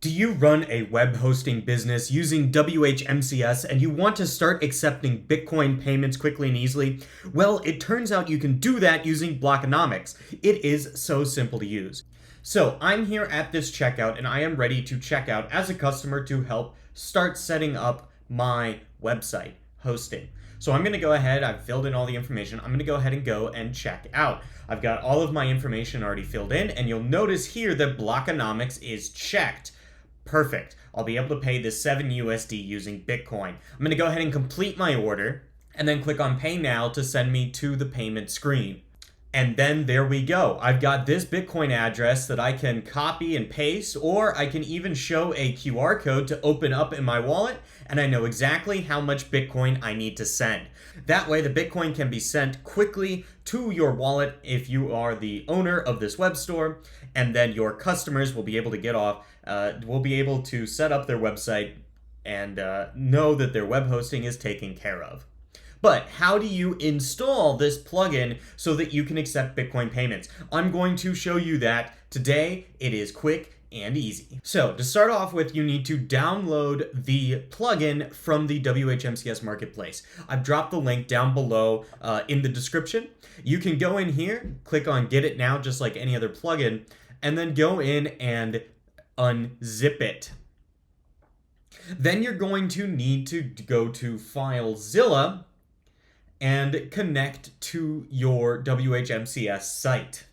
Do you run a web hosting business using WHMCS and you want to start accepting Bitcoin payments quickly and easily? Well, it turns out you can do that using Blockonomics. It is so simple to use. So I'm here at this checkout and I am ready to check out as a customer to help start setting up my website hosting. So I'm going to go ahead, I've filled in all the information, I'm going to go ahead and go and check out. I've got all of my information already filled in, and you'll notice here that Blockonomics is checked. Perfect. I'll be able to pay this 7 USD using Bitcoin. I'm going to go ahead and complete my order, and then click on Pay Now to send me to the payment screen. And then there we go. I've got this Bitcoin address that I can copy and paste, or I can even show a QR code to open up in my wallet, and I know exactly how much Bitcoin I need to send. That way the Bitcoin can be sent quickly to your wallet if you are the owner of this web store, and then your customers will be able to set up their website and know that their web hosting is taken care of. But how do you install this plugin so that you can accept Bitcoin payments? I'm going to show you that today. It is quick and easy. So to start off with, you need to download the plugin from the WHMCS marketplace. I've dropped the link down below in the description. You can go in here, click on Get It Now, just like any other plugin, and then go in and unzip it. Then you're going to need to go to FileZilla and connect to your WHMCS site.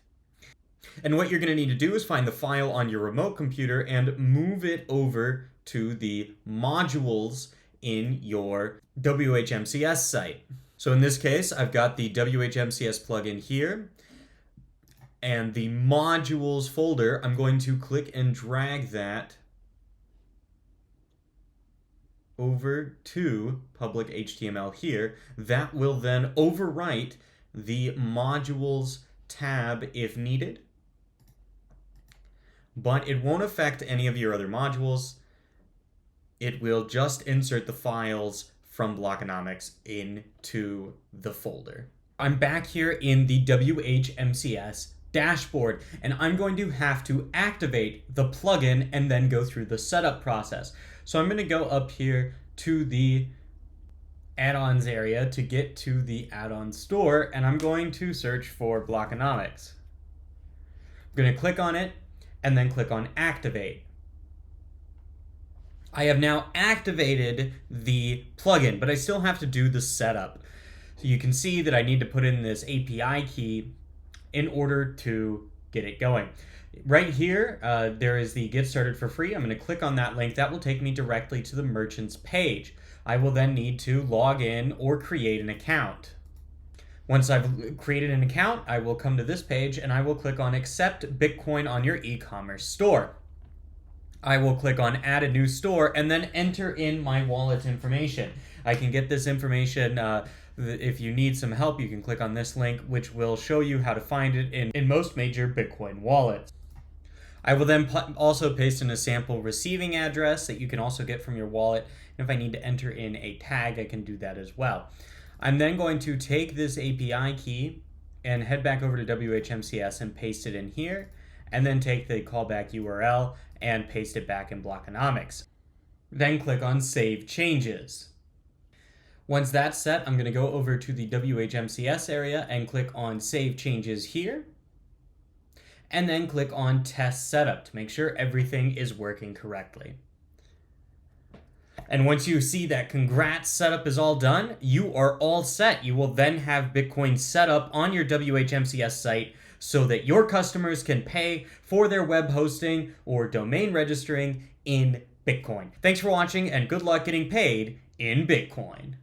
And what you're going to need to do is find the file on your remote computer and move it over to the modules in your WHMCS site. So in this case, I've got the WHMCS plugin here, and the modules folder, I'm going to click and drag that over to public HTML here. That will then overwrite the modules tab if needed, but it won't affect any of your other modules. It will just insert the files from Blockonomics into the folder. I'm back here in the WHMCS dashboard, and I'm going to have to activate the plugin and then go through the setup process. So I'm going to go up here to the add-ons area to get to the add-on store, and I'm going to search for Blockonomics. I'm going to click on it and then click on Activate. I have now activated the plugin, but I still have to do the setup. So you can see that I need to put in this API key in order to get it going. Right here, there is the Get Started for Free. I'm going to click on that link. That will take me directly to the merchant's page. I will then need to log in or create an account. Once I've created an account, I will come to this page and I will click on Accept Bitcoin on your e-commerce store. I will click on Add a New Store and then enter in my wallet information. I can get this information if you need some help. You can click on this link, which will show you how to find it in most major Bitcoin wallets. I will then also paste in a sample receiving address that you can also get from your wallet. And if I need to enter in a tag, I can do that as well. I'm then going to take this API key and head back over to WHMCS and paste it in here, and then take the callback URL and paste it back in Blockonomics. Then click on Save Changes. Once that's set, I'm going to go over to the WHMCS area and click on Save Changes here, and then click on Test Setup to make sure everything is working correctly. And once you see that congrats setup is all done, you are all set. You will then have Bitcoin set up on your WHMCS site so that your customers can pay for their web hosting or domain registering in Bitcoin. Thanks for watching, and good luck getting paid in Bitcoin.